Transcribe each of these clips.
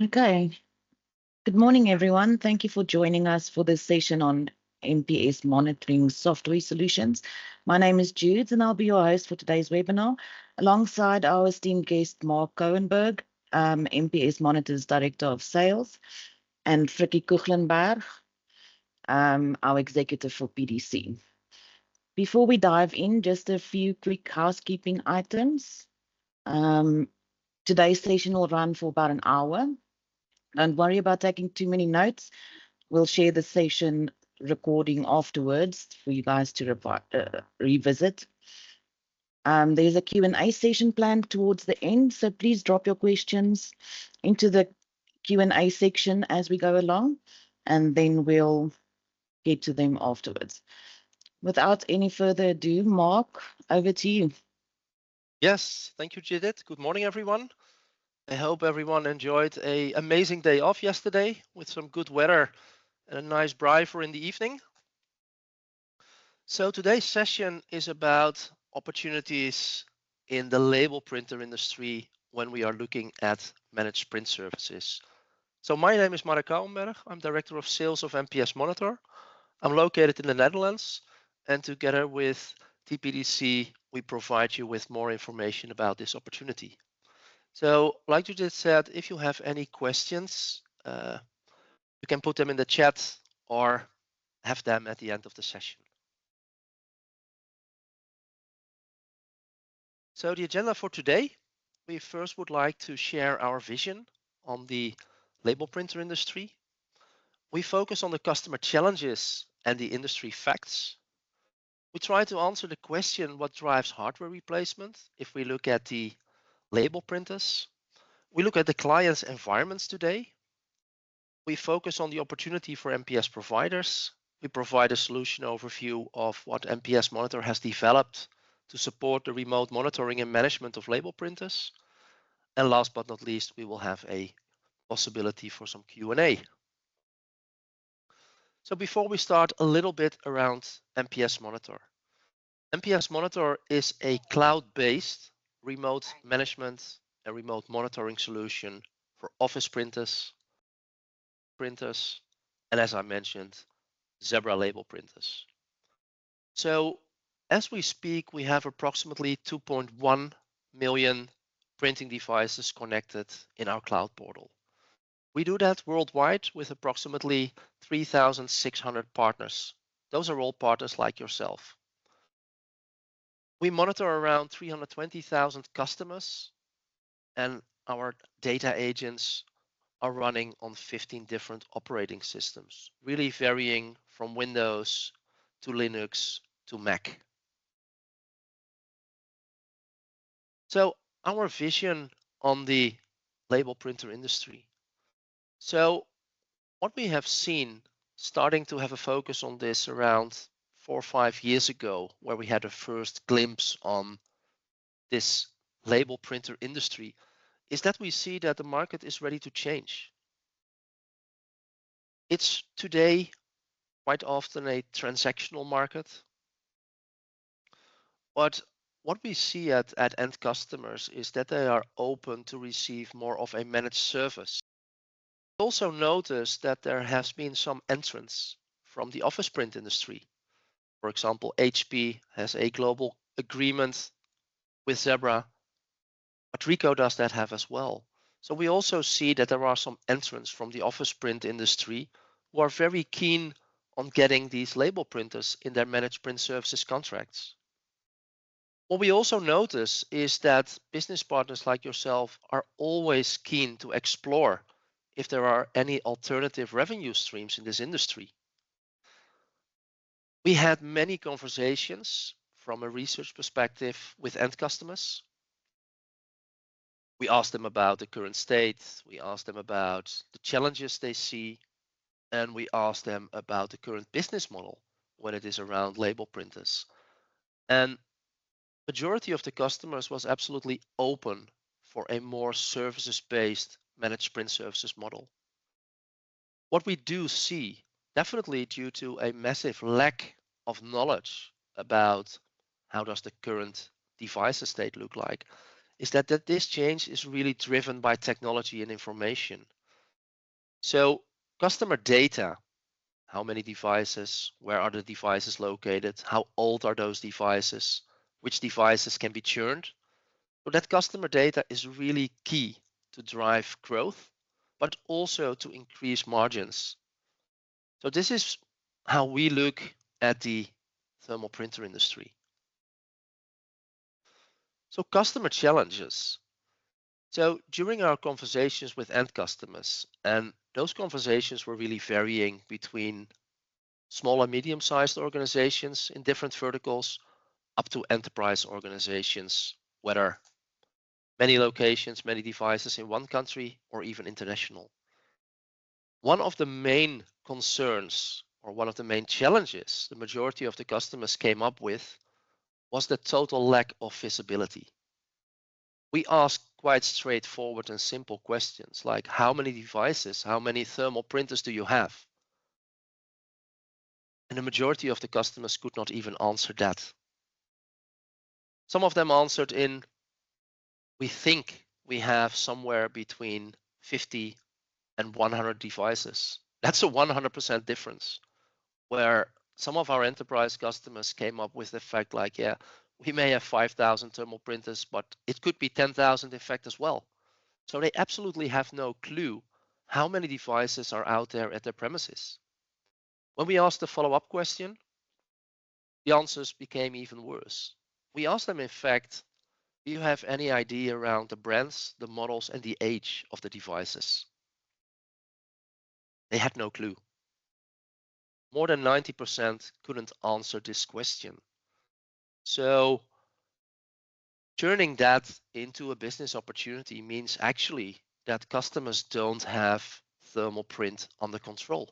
Okay. Good morning, everyone. Thank you for joining us for this session on MPS monitoring software solutions. My name is Jude, and I'll be your host for today's webinar, alongside our esteemed guest, Mark Cohenberg, MPS Monitor's Director of Sales, and Frikkie Kuchlenberg, our Executive for PDC. Before we dive in, just a few quick housekeeping items. Today's session will run for about an hour. Don't worry about taking too many notes. We'll share the session recording afterwards for you guys to revisit. There's a Q&A session planned towards the end, so please drop your questions into the Q&A section as we go along, and then we'll get to them afterwards. Without any further ado, Mark, over to you. Yes, thank you, Judith. Good morning, everyone. I hope everyone enjoyed an amazing day off yesterday with some good weather and a nice briefer in the evening. So today's session is about opportunities in the label printer industry when we are looking at managed print services. So my name is Mark Kouwenberg. I'm Director of Sales of MPSMonitor. I'm located in the Netherlands, and together with TPDC, we provide you with more information about this opportunity. So like you just said, if you have any questions, you can put them in the chat or have them at the end of the session. So the agenda for today, we first would like to share our vision on the label printer industry. We focus on the customer challenges and the industry facts. We try to answer the question, what drives hardware replacement if we look at the label printers. We look at the client's environments today. We focus on the opportunity for MPS providers. We provide a solution overview of what MPSMonitor has developed to support the remote monitoring and management of label printers. And last but not least, we will have a possibility for some Q&A. So before we start, a little bit around MPSMonitor. MPSMonitor is a cloud-based remote management and remote monitoring solution for office printers, and as I mentioned, Zebra label printers. So as we speak, we have approximately 2.1 million printing devices connected in our cloud portal. We do that worldwide with approximately 3,600 partners. Those are all partners like yourself. We monitor around 320,000 customers, and our data agents are running on 15 different operating systems, really varying from Windows to Linux to Mac. So our vision on the label printer industry. So what we have seen starting to have a focus on this around 4 or 5 years ago, where we had a first glimpse on this label printer industry, is that we see that the market is ready to change. It's today quite often a transactional market, but what we see at end customers is that they are open to receive more of a managed service. We also notice that there has been some entrance from the office print industry. For example, HP has a global agreement with Zebra, but Ricoh does that have as well. So we also see that there are some entrants from the office print industry who are very keen on getting these label printers in their managed print services contracts. What we also notice is that business partners like yourself are always keen to explore if there are any alternative revenue streams in this industry. We had many conversations from a research perspective with end customers. We asked them about the current state, we asked them about the challenges they see, and we asked them about the current business model when it is around label printers. And majority of the customers was absolutely open for a more services-based managed print services model. What we do see, definitely due to a massive lack of knowledge about how does the current device estate look like, is that this change is really driven by technology and information. So customer data, how many devices, where are the devices located, how old are those devices, which devices can be churned. So that customer data is really key to drive growth, but also to increase margins. So this is how we look at the thermal printer industry. So customer challenges. So during our conversations with end customers, and those conversations were really varying between small and medium-sized organizations in different verticals up to enterprise organizations, whether many locations, many devices in one country or even international. One of the main concerns or one of the main challenges the majority of the customers came up with was the total lack of visibility. We asked quite straightforward and simple questions like how many devices, how many thermal printers do you have? And the majority of the customers could not even answer that. Some of them answered in, we think we have somewhere between 50 and 100 devices. That's a 100% difference. Where some of our enterprise customers came up with the fact like, yeah, we may have 5,000 thermal printers, but it could be 10,000 in fact as well. So they absolutely have no clue how many devices are out there at their premises. When we asked the follow-up question, the answers became even worse. We asked them, in fact, do you have any idea around the brands, the models, and the age of the devices? They had no clue. More than 90% couldn't answer this question. So turning that into a business opportunity means actually that customers don't have thermal print under control.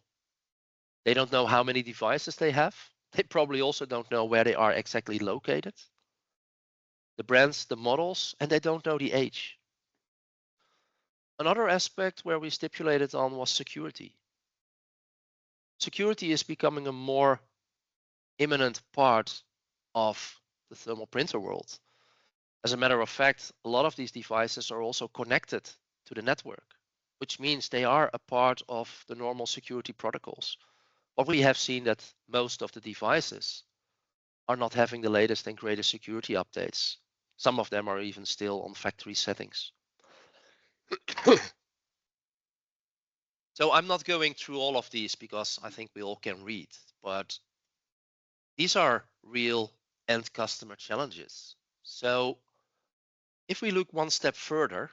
They don't know how many devices they have. They probably also don't know where they are exactly located, the brands, the models, and they don't know the age. Another aspect where we stipulated on was security. Security is becoming a more imminent part of the thermal printer world. As a matter of fact, a lot of these devices are also connected to the network, which means they are a part of the normal security protocols. But we have seen that most of the devices are not having the latest and greatest security updates. Some of them are even still on factory settings. So I'm not going through all of these because I think we all can read, but these are real end customer challenges. So if we look one step further,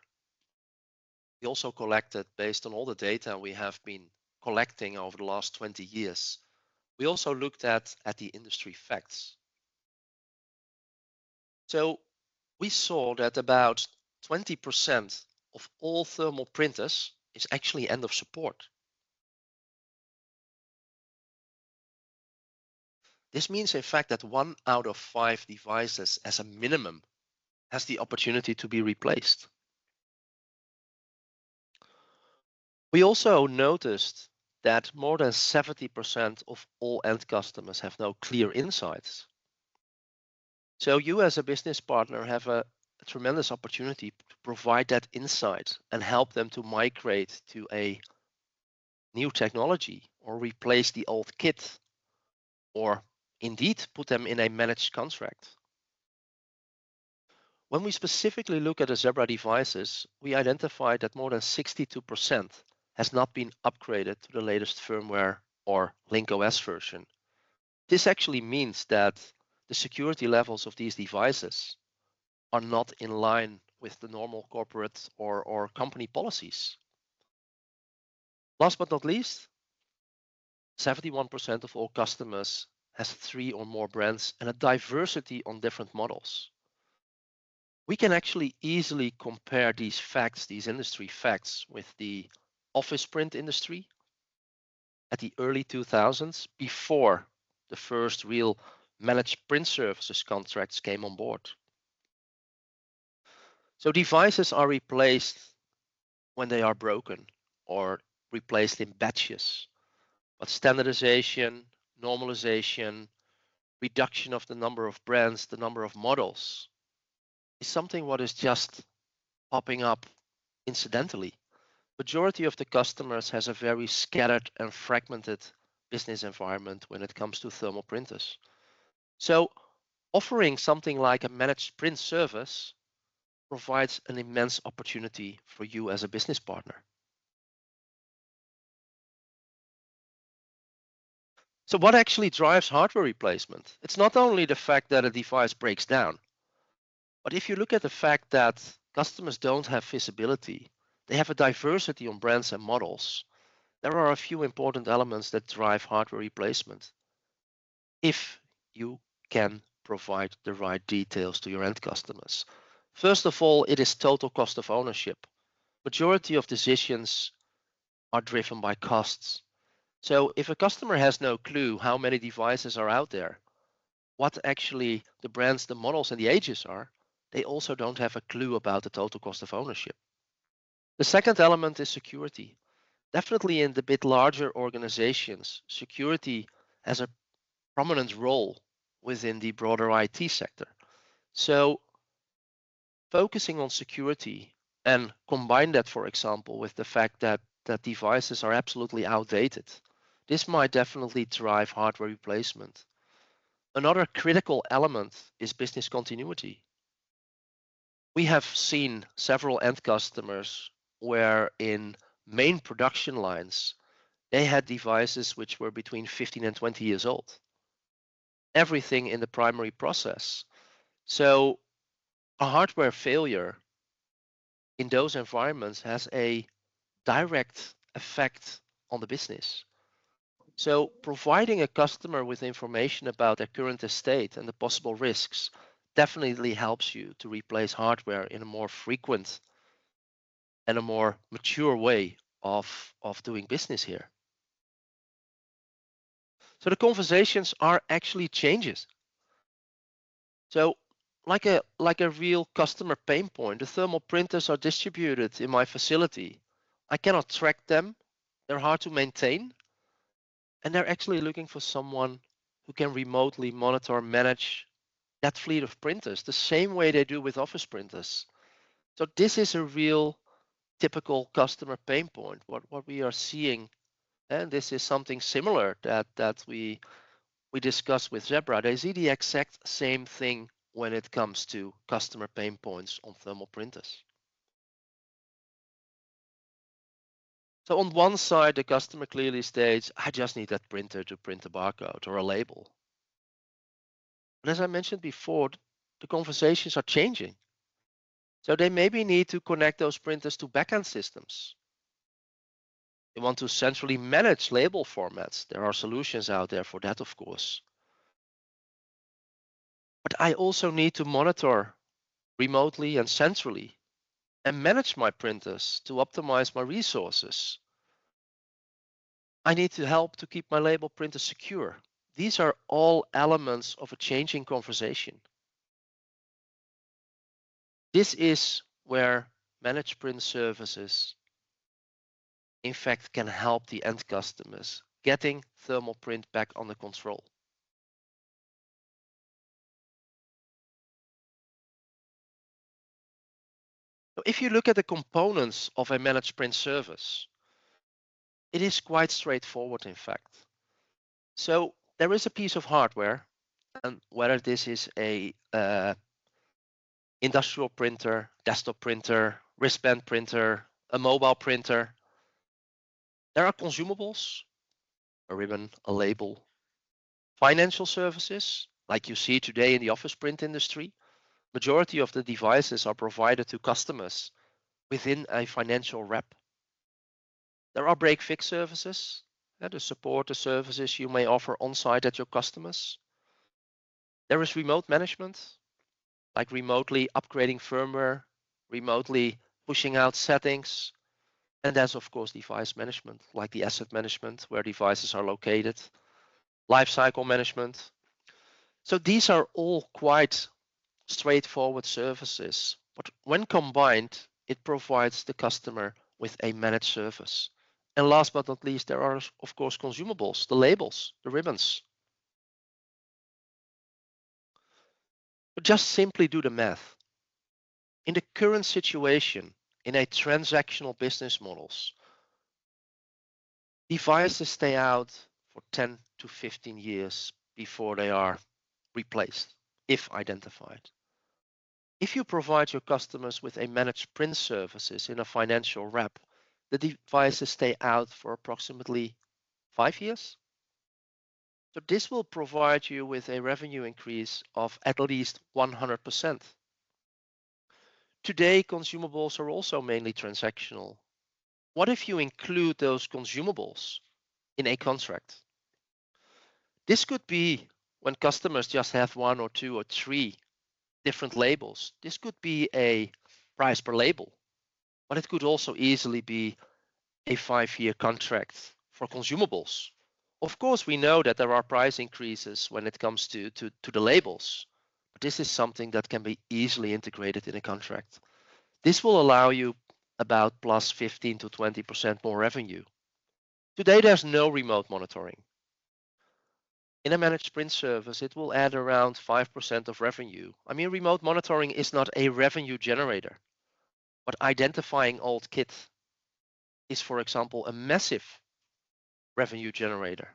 we also collected, based on all the data we have been collecting over the last 20 years, we also looked at the industry facts. So we saw that about 20% of all thermal printers is actually end of support. This means, in fact, that 1 out of 5 devices as a minimum has the opportunity to be replaced. We also noticed that more than 70% of all end customers have no clear insights. So you as a business partner have a tremendous opportunity to provide that insight and help them to migrate to a new technology or replace the old kit or indeed put them in a managed contract. When we specifically look at the Zebra devices, we identified that more than 62% has not been upgraded to the latest firmware or Link OS version. This actually means that the security levels of these devices are not in line with the normal corporate or company policies. Last but not least, 71% of all customers has 3 or more brands and a diversity on different models. We can actually easily compare these facts, these industry facts, with the office print industry at the early 2000s, before the first real managed print services contracts came on board. So devices are replaced when they are broken or replaced in batches. But standardization, normalization, reduction of the number of brands, the number of models is something what is just popping up incidentally. Majority of the customers has a very scattered and fragmented business environment when it comes to thermal printers. So offering something like a managed print service provides an immense opportunity for you as a business partner. So what actually drives hardware replacement? It's not only the fact that a device breaks down, but if you look at the fact that customers don't have visibility, they have a diversity on brands and models, there are a few important elements that drive hardware replacement. If you can provide the right details to your end customers. First of all, it is total cost of ownership. Majority of decisions are driven by costs. So if a customer has no clue how many devices are out there, what actually the brands, the models, and the ages are, they also don't have a clue about the total cost of ownership. The second element is security. Definitely in the bit larger organizations, security has a prominent role within the broader IT sector. So focusing on security and combine that, for example, with the fact that devices are absolutely outdated, this might definitely drive hardware replacement. Another critical element is business continuity. We have seen several end customers where in main production lines, they had devices which were between 15 and 20 years old. Everything in the primary process. So a hardware failure in those environments has a direct effect on the business. So providing a customer with information about their current estate and the possible risks definitely helps you to replace hardware in a more frequent and a more mature way of doing business here. So the conversations are actually changes. So like a real customer pain point, the thermal printers are distributed in my facility. I cannot track them. They're hard to maintain. And they're actually looking for someone who can remotely monitor, manage that fleet of printers the same way they do with office printers. So this is a real typical customer pain point, what we are seeing. And this is something similar that we discussed with Zebra. They see the exact same thing when it comes to customer pain points on thermal printers. So on one side, the customer clearly states, I just need that printer to print a barcode or a label. But as I mentioned before, the conversations are changing. So they maybe need to connect those printers to backend systems. They want to centrally manage label formats. There are solutions out there for that, of course. But I also need to monitor remotely and centrally and manage my printers to optimize my resources. I need to help to keep my label printer secure. These are all elements of a changing conversation. This is where managed print services, in fact, can help the end customers getting thermal print back under control. If you look at the components of a managed print service, it is quite straightforward, in fact. So there is a piece of hardware, and whether this is a industrial printer, desktop printer, wristband printer, a mobile printer, there are consumables, a ribbon, a label, financial services, like you see today in the office print industry. Majority of the devices are provided to customers within a financial wrap. There are break-fix services, to support the services you may offer on-site at your customers. There is remote management, like remotely upgrading firmware, remotely pushing out settings. And there's, of course, device management, like the asset management, where devices are located, lifecycle management. So these are all quite straightforward services, but when combined, it provides the customer with a managed service. And last but not least, there are, of course, consumables, the labels, the ribbons. But just simply do the math. In the current situation, in a transactional business models, devices stay out for 10 to 15 years before they are replaced, if identified. If you provide your customers with a managed print services in a financial wrap, the devices stay out for approximately 5 years. So this will provide you with a revenue increase of at least 100%. Today, consumables are also mainly transactional. What if you include those consumables in a contract? This could be when customers just have 1 or 2 or 3 different labels. This could be a price per label, but it could also easily be a 5-year contract for consumables. Of course, we know that there are price increases when it comes to the labels, but this is something that can be easily integrated in a contract. This will allow you about plus 15 to 20% more revenue. Today, there's no remote monitoring. In a managed print service, it will add around 5% of revenue. I mean, remote monitoring is not a revenue generator, but identifying old kit is, for example, a massive revenue generator.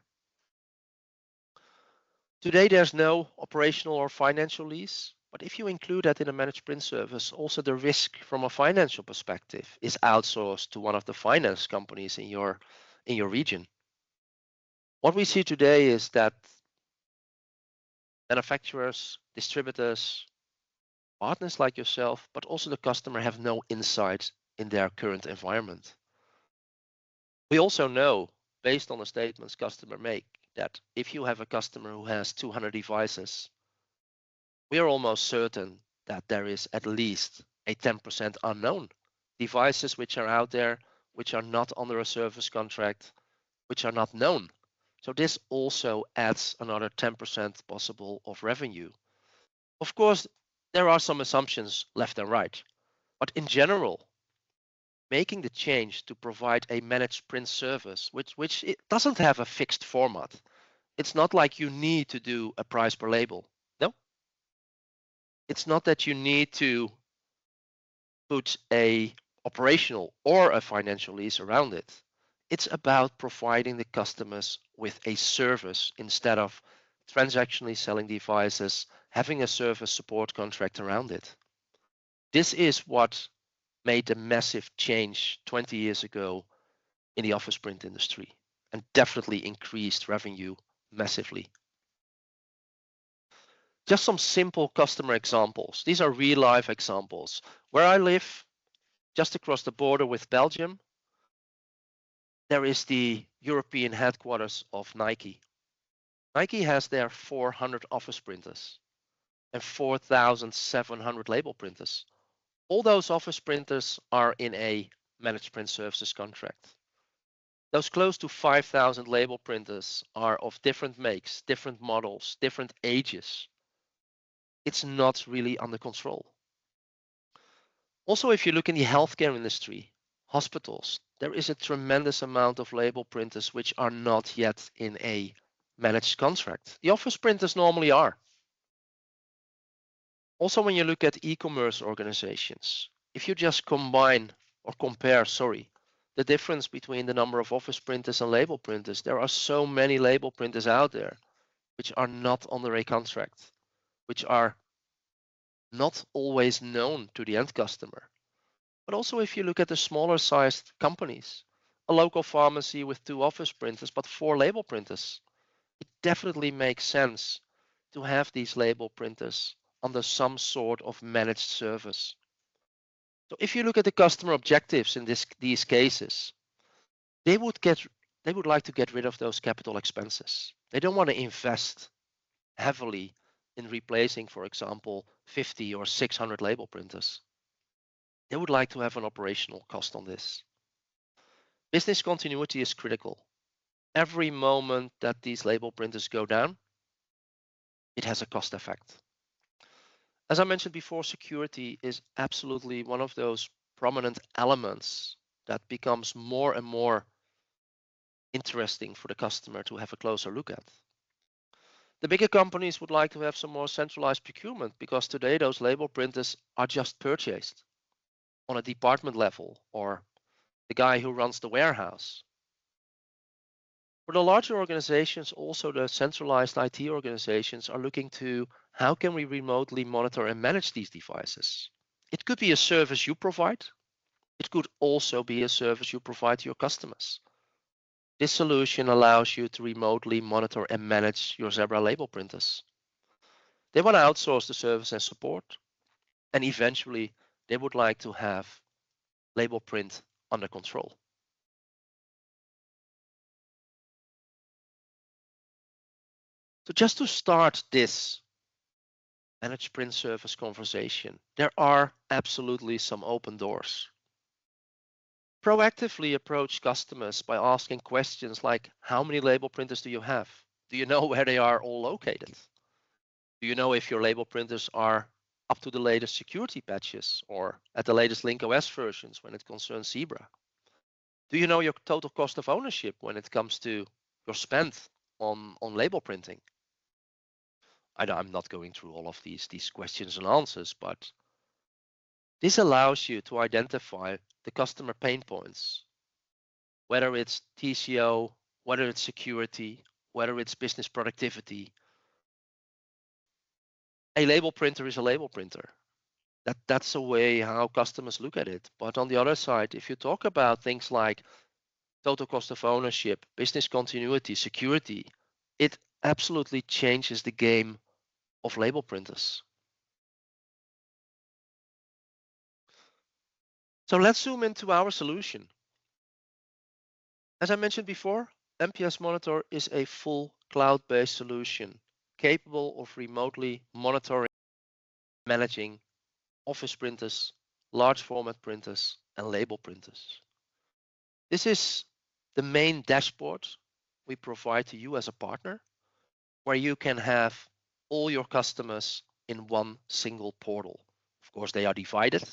Today, there's no operational or financial lease, but if you include that in a managed print service, also the risk from a financial perspective is outsourced to one of the finance companies in your region. What we see today is that manufacturers, distributors, partners like yourself, but also the customer have no insight in their current environment. We also know, based on the statements customers make, that if you have a customer who has 200 devices, we are almost certain that there is at least a 10% unknown devices which are out there, which are not under a service contract, which are not known. So this also adds another 10% possible of revenue. Of course, there are some assumptions left and right, but in general, making the change to provide a managed print service, which it doesn't have a fixed format. It's not like you need to do a price per label. No. It's not that you need to put a operational or a financial lease around it. It's about providing the customers with a service instead of transactionally selling devices, having a service support contract around it. This is what made a massive change 20 years ago in the office print industry and definitely increased revenue massively. Just some simple customer examples. These are real life examples. Where I live, just across the border with Belgium, there is the European headquarters of Nike. Nike has their 400 office printers and 4,700 label printers. All those office printers are in a managed print services contract. Those close to 5,000 label printers are of different makes, different models, different ages. It's not really under control. Also, if you look in the healthcare industry, hospitals, there is a tremendous amount of label printers which are not yet in a managed contract. The office printers normally are. Also, when you look at e-commerce organizations, if you just compare, the difference between the number of office printers and label printers, there are so many label printers out there which are not under a contract, which are not always known to the end customer. But also if you look at the smaller sized companies, a local pharmacy with 2 office printers but 4 label printers, it definitely makes sense to have these label printers under some sort of managed service. So if you look at the customer objectives in these cases, they would like to get rid of those capital expenses. They don't want to invest heavily in replacing, for example, 50 or 600 label printers. They would like to have an operational cost on this. Business continuity is critical. Every moment that these label printers go down, it has a cost effect. As I mentioned before, security is absolutely one of those prominent elements that becomes more and more interesting for the customer to have a closer look at. The bigger companies would like to have some more centralized procurement because today those label printers are just purchased. on a department level or the guy who runs the warehouse. For the larger organizations, also the centralized IT organizations are looking to how can we remotely monitor and manage these devices. It could be a service you provide. It could also be a service you provide to your customers. This solution allows you to remotely monitor and manage your Zebra label printers. They want to outsource the service and support, and eventually they would like to have label print under control. So just to start this managed print service conversation, there are absolutely some open doors. Proactively approach customers by asking questions like, how many label printers do you have? Do you know where they are all located? Do you know if your label printers are up to the latest security patches or at the latest Link OS versions when it concerns Zebra? Do you know your total cost of ownership when it comes to your spend on label printing? I'm not going through all of these questions and answers, but this allows you to identify the customer pain points, whether it's TCO, whether it's security, whether it's business productivity. A label printer is a label printer. That's the way how customers look at it. But on the other side, if you talk about things like total cost of ownership, business continuity, security, it absolutely changes the game of label printers. So let's zoom into our solution. As I mentioned before, MPSMonitor is a full cloud-based solution capable of remotely monitoring, managing office printers, large format printers, and label printers. This is the main dashboard we provide to you as a partner, where you can have all your customers in one single portal. Of course, they are divided,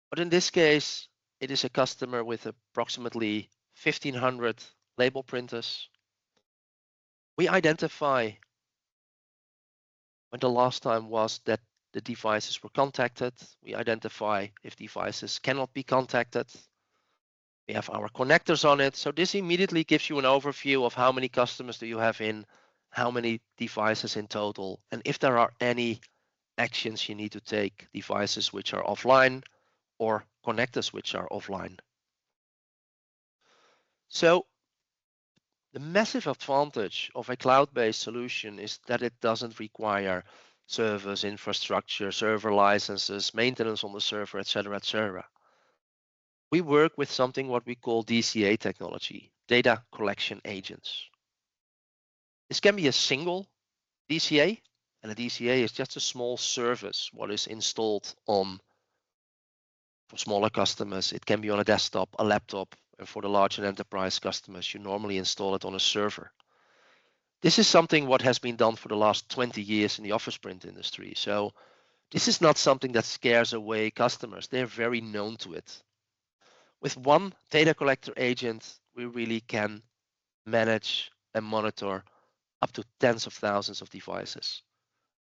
but in this case, it is a customer with approximately 1,500 label printers. We identify when the last time was that the devices were contacted. We identify if devices cannot be contacted. We have our connectors on it. So this immediately gives you an overview of how many customers do you have in, how many devices in total, and if there are any actions you need to take, devices which are offline or connectors which are offline. So the massive advantage of a cloud-based solution is that it doesn't require servers, infrastructure, server licenses, maintenance on the server, etc., etc. We work with something what we call DCA technology, data collection agents. This can be a single DCA, and a DCA is just a small service what is installed on, for smaller customers, it can be on a desktop, a laptop, and for the large and enterprise customers, you normally install it on a server. This is something what has been done for the last 20 years in the office print industry. So this is not something that scares away customers. They're very known to it. With one data collector agent, we really can manage and monitor up to tens of thousands of devices.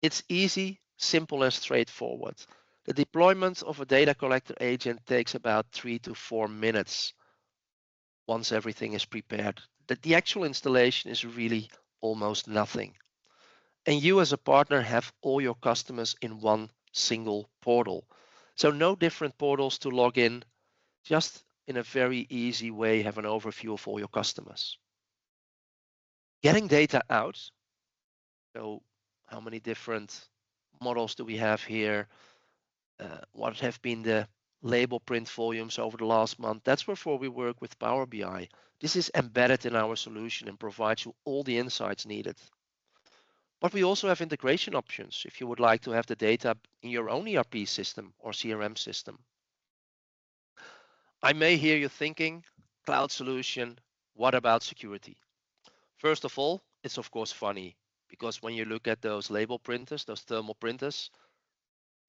It's easy, simple, and straightforward. The deployment of a data collector agent takes about 3 to 4 minutes once everything is prepared. The actual installation is really almost nothing. And you as a partner have all your customers in one single portal. So no different portals to log in, just in a very easy way have an overview of all your customers. Getting data out, so how many different models do we have here? What have been the label print volumes over the last month? That's wherefore we work with Power BI. This is embedded in our solution and provides you all the insights needed. But we also have integration options if you would like to have the data in your own ERP system or CRM system. I may hear you thinking, cloud solution, what about security? First of all, it's of course funny because when you look at those label printers, those thermal printers,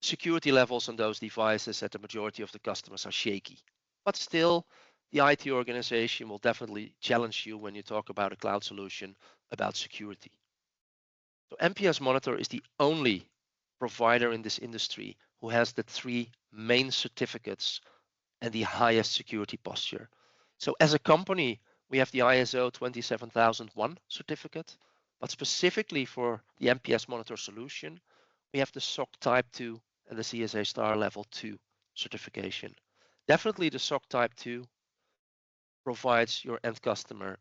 security levels on those devices at the majority of the customers are shaky. But still, the IT organization will definitely challenge you when you talk about a cloud solution about security. So MPSMonitor is the only provider in this industry who has the 3 main certificates and the highest security posture. So as a company, we have the ISO 27001 certificate, but specifically for the MPSMonitor solution, we have the SOC Type 2 and the CSA Star Level 2 certification. Definitely the SOC Type 2 provides your end customer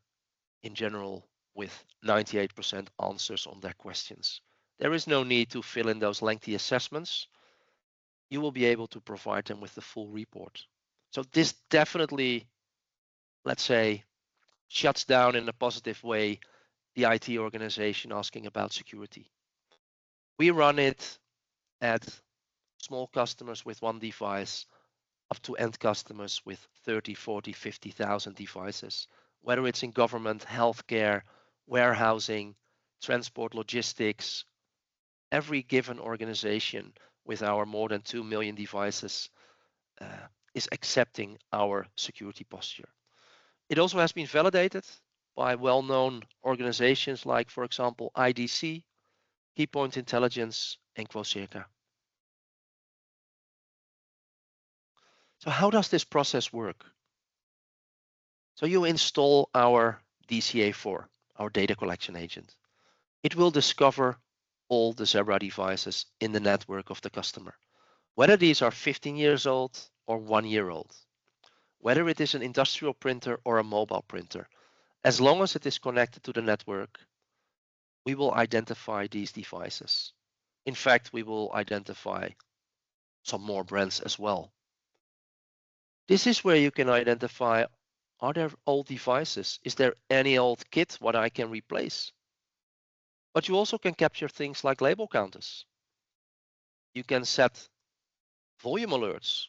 in general with 98% answers on their questions. There is no need to fill in those lengthy assessments. You will be able to provide them with the full report. So this definitely, let's say, shuts down in a positive way the IT organization asking about security. We run it at small customers with one device up to end customers with 30, 40, 50,000 devices, whether it's in government, healthcare, warehousing, transport, logistics. Every given organization with our more than 2 million devices is accepting our security posture. It also has been validated by well-known organizations like, for example, IDC, Keypoint Intelligence, and Quocirca. So how does this process work? So you install our DCA4, our data collection agent. It will discover all the Zebra devices in the network of the customer, whether these are 15 years old or 1 year old, whether it is an industrial printer or a mobile printer. As long as it is connected to the network, we will identify these devices. In fact, we will identify some more brands as well. This is where you can identify, are there old devices? Is there any old kit what I can replace? But you also can capture things like label counters. You can set volume alerts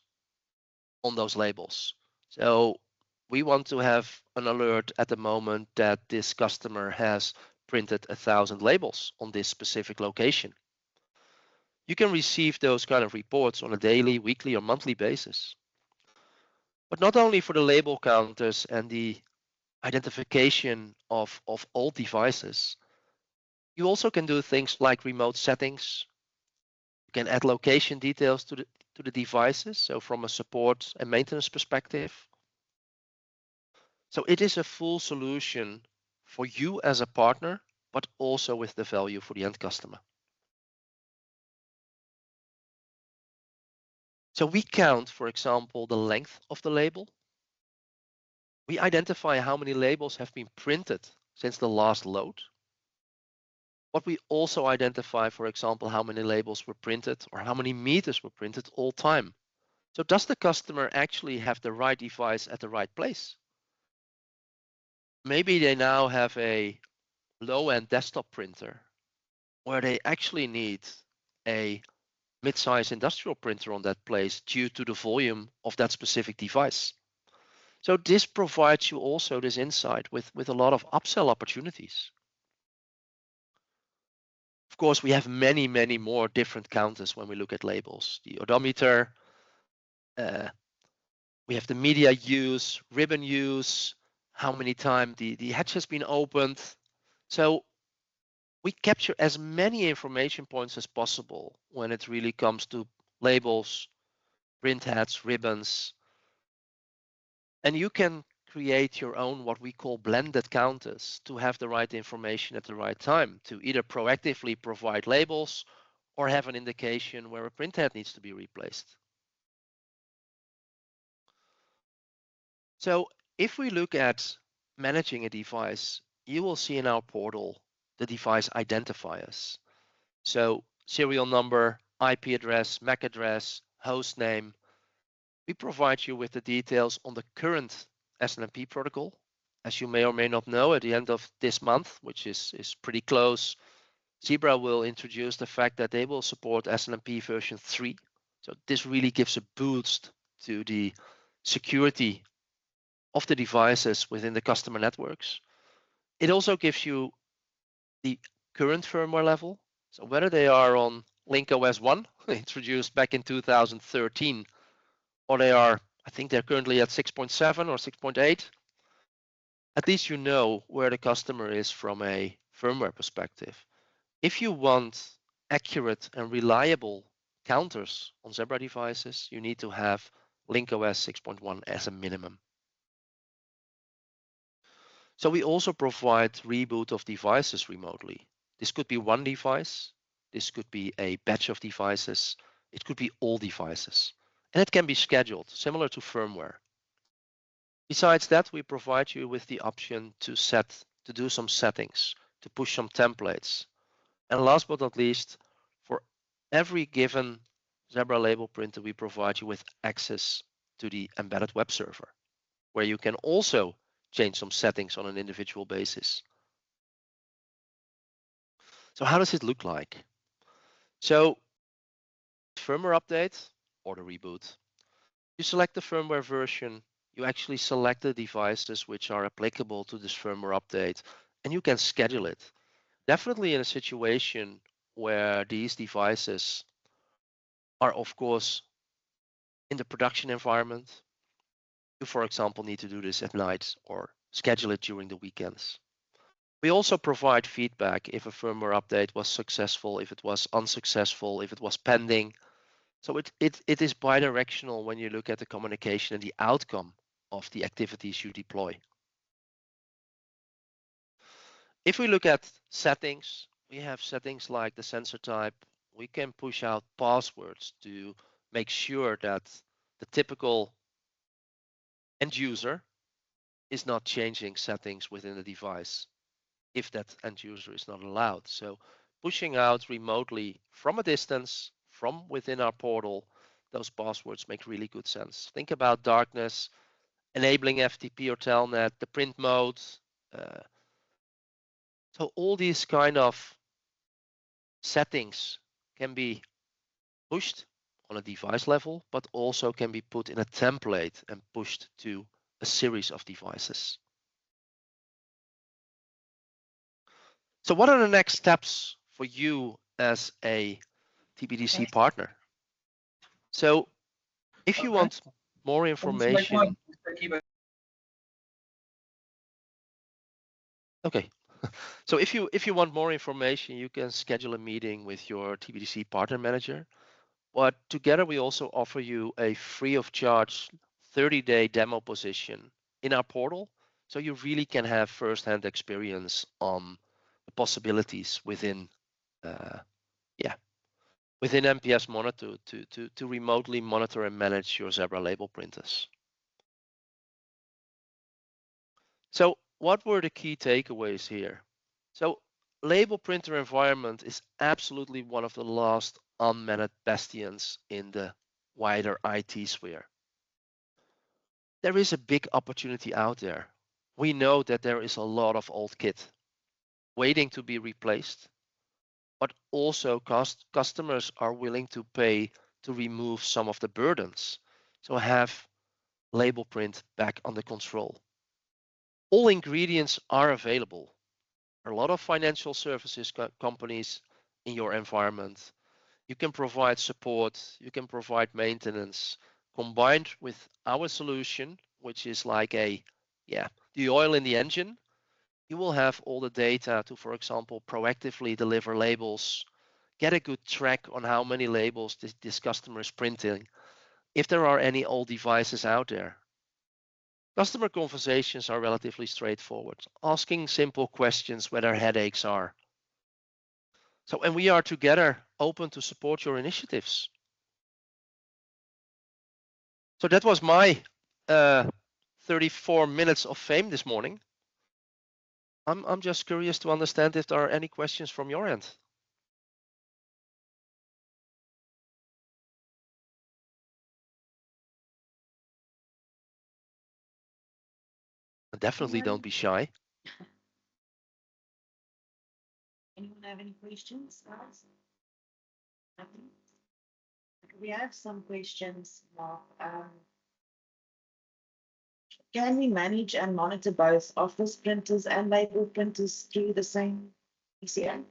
on those labels. So we want to have an alert at the moment that this customer has printed 1,000 labels on this specific location. You can receive those kind of reports on a daily, weekly, or monthly basis. But not only for the label counters and the identification of old devices, you also can do things like remote settings. You can add location details to the devices, so from a support and maintenance perspective. So it is a full solution for you as a partner, but also with the value for the end customer. So we count, for example, the length of the label. We identify how many labels have been printed since the last load. But we also identify, for example, how many labels were printed or how many meters were printed all time. So does the customer actually have the right device at the right place? Maybe they now have a low-end desktop printer where they actually need a mid-size industrial printer on that place due to the volume of that specific device. So this provides you also this insight with a lot of upsell opportunities. Of course, we have many, many more different counters when we look at labels. The odometer, we have the media use, ribbon use, how many times the hatch has been opened. So we capture as many information points as possible when it really comes to labels, print heads, ribbons. And you can create your own what we call blended counters to have the right information at the right time, to either proactively provide labels or have an indication where a print head needs to be replaced. So if we look at managing a device, you will see in our portal the device identifiers. So serial number, IP address, MAC address, host name. We provide you with the details on the current SNMP protocol. As you may or may not know, at the end of this month, which is pretty close, Zebra will introduce the fact that they will support SNMP version 3. So this really gives a boost to the security of the devices within the customer networks. It also gives you the current firmware level. So whether they are on Link OS 1, introduced back in 2013, or they are, I think they're currently at 6.7 or 6.8, at least you know where the customer is from a firmware perspective. If you want accurate and reliable counters on Zebra devices, you need to have link-OS 6.1 as a minimum. So we also provide reboot of devices remotely. This could be one device, this could be a batch of devices, it could be all devices. And it can be scheduled, similar to firmware. Besides that, we provide you with the option to do some settings, to push some templates. And last but not least, for every given Zebra label printer, we provide you with access to the embedded web server, where you can also change some settings on an individual basis. So how does it look like? So firmware update or the reboot. You select the firmware version, you actually select the devices which are applicable to this firmware update, and you can schedule it. Definitely in a situation where these devices are, of course, in the production environment. You, for example, need to do this at night or schedule it during the weekends. We also provide feedback if a firmware update was successful, if it was unsuccessful, if it was pending. So it is bidirectional when you look at the communication and the outcome of the activities you deploy. If we look at settings, we have settings like the sensor type. We can push out passwords to make sure that the typical end user is not changing settings within the device if that end user is not allowed. So pushing out remotely from a distance, from within our portal, those passwords make really good sense. Think about darkness, enabling FTP or Telnet, the print mode. So all these kind of settings can be pushed on a device level, but also can be put in a template and pushed to a series of devices. So what are the next steps for you as a TBDC partner? So if you want more information, okay. So if you want more information, you can schedule a meeting with your TBDC partner manager. But together we also offer you a free of charge 30-day demo position in our portal, so you really can have first-hand experience on the possibilities within within MPSMonitor to remotely monitor and manage your Zebra label printers. So what were the key takeaways here? So label printer environment is absolutely one of the last unmanaged bastions in the wider IT sphere. There is a big opportunity out there. We know that there is a lot of old kit waiting to be replaced, but also customers are willing to pay to remove some of the burdens. So have label print back under control. All ingredients are available. There are a lot of financial services companies in your environment. You can provide support, you can provide maintenance, combined with our solution, which is like the oil in the engine. You will have all the data to, for example, proactively deliver labels, get a good track on how many labels this customer is printing, if there are any old devices out there. Customer conversations are relatively straightforward, asking simple questions where their headaches are. So, and we are together open to support your initiatives. So that was my 34 minutes of fame this morning. I'm just curious to understand if there are any questions from your end. Definitely don't be shy. Anyone have any questions, guys? We have some questions, Mark. Can we manage and monitor both office printers and label printers through the same PCA?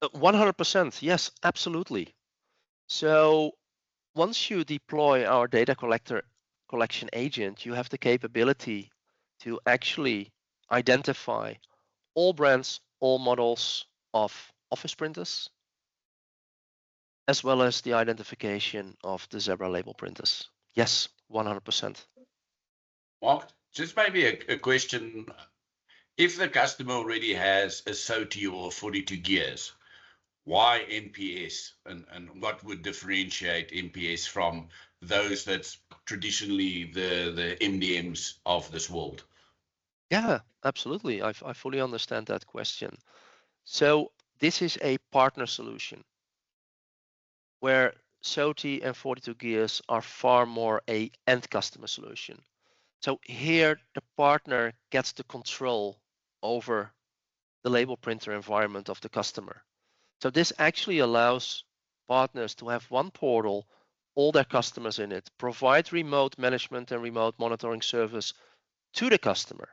100%, yes, absolutely. So once you deploy our data collection agent, you have the capability to actually identify all brands, all models of office printers, as well as the identification of the Zebra label printers. Yes, 100%. Mark, just maybe a question. If the customer already has a SOTI or 42 gears, why MPS, and what would differentiate MPS from those that's traditionally the MDMs of this world? Yeah, absolutely. I fully understand that question. So this is a partner solution where SOTI and 42 gears are far more a end customer solution. So here the partner gets the control over the label printer environment of the customer. So this actually allows partners to have one portal, all their customers in it, provide remote management and remote monitoring service to the customer,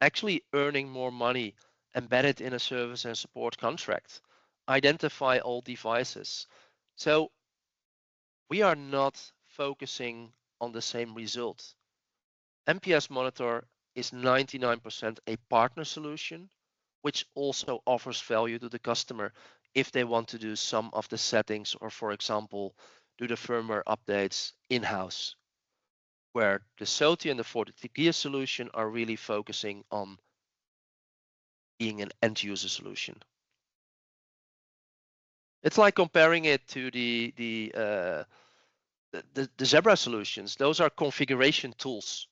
actually earning more money embedded in a service and support contract, identify all devices. So we are not focusing on the same result. MPSMonitor is 99% a partner solution, which also offers value to the customer if they want to do some of the settings or, for example, do the firmware updates in-house, where the SOTI and the 42 gear solution are really focusing on being an end user solution. It's like comparing it to the Zebra solutions. Those are configuration tools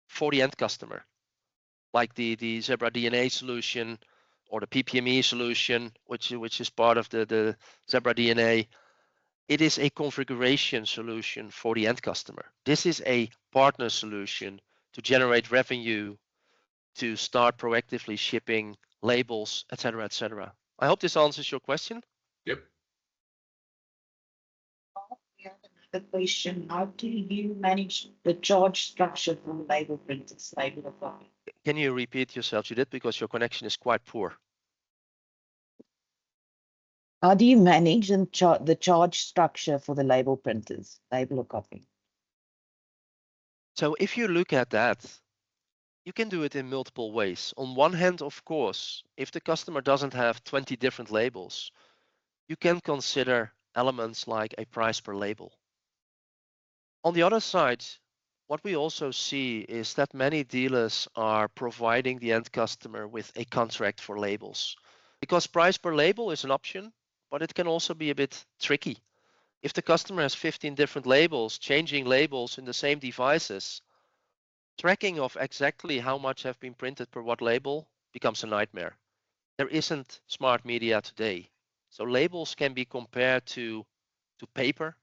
for the end customer, like the Zebra DNA solution or the PPME solution, which is part of the Zebra DNA. It is a configuration solution for the end customer. This is a partner solution to generate revenue, to start proactively shipping labels, etc., etc. I hope this answers your question. Yep. The question, how do you manage the charge structure for label printers, label copy? Can you repeat yourself, Judith, because your connection is quite poor? How do you manage the charge structure for the label printers, label or copy? So if you look at that, you can do it in multiple ways. On one hand, of course, if the customer doesn't have 20 different labels, you can consider elements like a price per label. On the other side, what we also see is that many dealers are providing the end customer with a contract for labels, because price per label is an option, but it can also be a bit tricky. If the customer has 15 different labels, changing labels in the same devices, tracking of exactly how much have been printed per what label becomes a nightmare. There isn't smart media today. So labels can be compared to paper.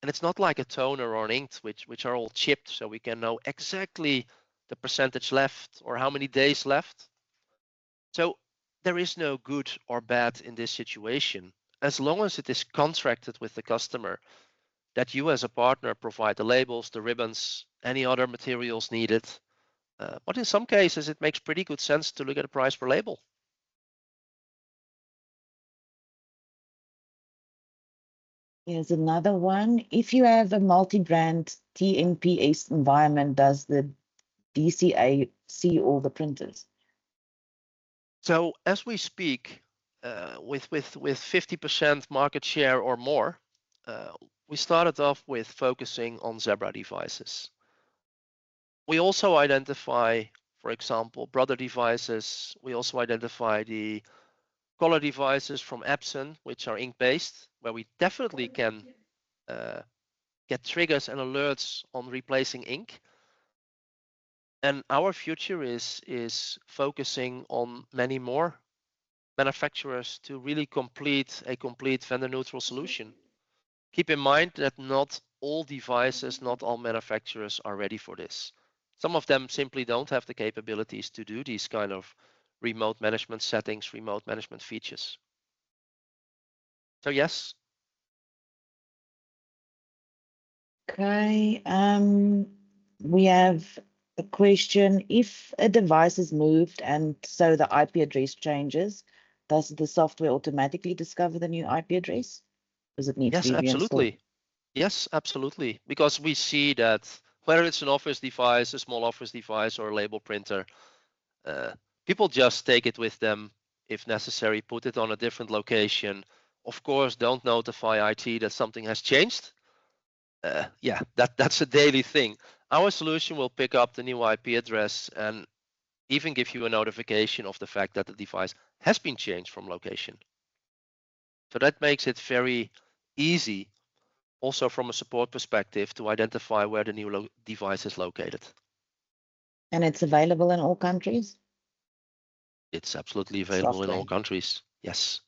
And it's not like a toner or an ink, which are all chipped, so we can know exactly the percentage left or how many days left. So there is no good or bad in this situation. As long as it is contracted with the customer that you as a partner provide the labels, the ribbons, any other materials needed. But in some cases, it makes pretty good sense to look at a price per label. Here's another one. If you have a multi-brand TMPS environment, does the DCA see all the printers? So as we speak, with 50% market share or more, we started off with focusing on Zebra devices. We also identify, for example, brother devices. We also identify the color devices from Epson, which are ink-based, where we definitely can get triggers and alerts on replacing ink. And our future is focusing on many more manufacturers to really complete a complete vendor-neutral solution. Keep in mind that not all devices, not all manufacturers are ready for this. Some of them simply don't have the capabilities to do these kind of remote management settings, remote management features. So yes. Okay, we have a question. If a device is moved and so the IP address changes, does the software automatically discover the new IP address? Does it need to Yes, be reinstalled? absolutely. Yes, absolutely. Because we see that whether it's an office device, a small office device, or a label printer, people just take it with them if necessary, put it on a different location, Of course, don't notify IT that something has changed. Yeah, that's a daily thing. Our solution will pick up the new IP address and even give you a notification of the fact that the device has been changed from location. So that makes it very easy, also from a support perspective, to identify where the new device is located. And it's available in all countries? It's absolutely available in all Software. countries. Yes.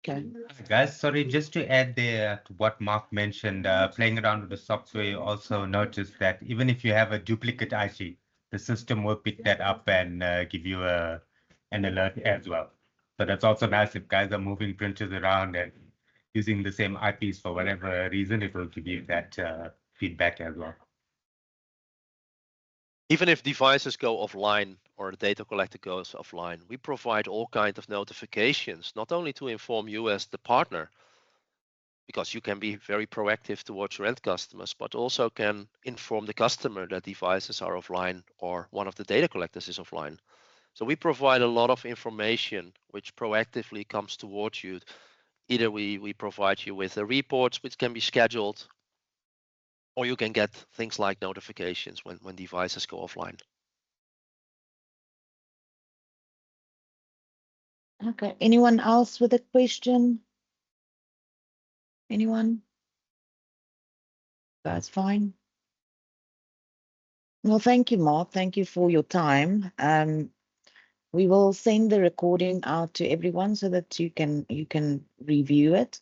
Okay. Guys, sorry, just to add there to what Mark mentioned, playing around with the software, you also notice that even if you have a duplicate IC, the system will pick that up and give you an alert as well. So that's also nice if guys are moving printers around and using the same IPs for whatever reason, it will give you that feedback as well. Even if devices go offline or the data collector goes offline, we provide all kinds of notifications, not only to inform you as the partner, because you can be very proactive towards your end customers, but also can inform the customer that devices are offline or one of the data collectors is offline. So we provide a lot of information which proactively comes towards you. Either we provide you with the reports which can be scheduled, or you can get things like notifications when devices go offline. Okay. Anyone else with a question? Anyone? That's fine. Well, thank you, Mark. Thank you for your time. We will send the recording out to everyone so that you can review it.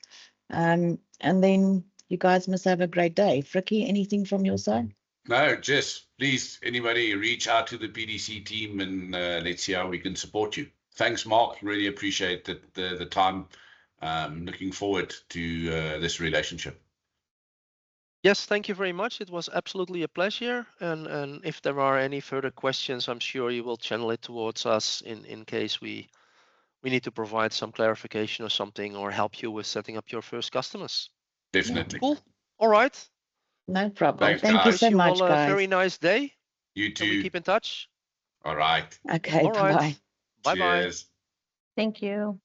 And then you guys must have a great day. Frikkie, anything from your side? No, just please, anybody reach out to the PDC team and let's see how we can support you. Thanks, Mark. Really appreciate the time. Looking forward to this relationship. Yes, thank you very much. It was absolutely a pleasure. And if there are any further questions, I'm sure you will channel it towards us in case we need to provide some clarification or something, or help you with setting up your first customers. Definitely. Cool. All right. No problem. Thanks, Thank you guys. so Wish you much, all a guys. very nice day. You And too. we keep in touch. All right. Okay, All right. bye-bye. Bye-bye. Cheers. Thank you.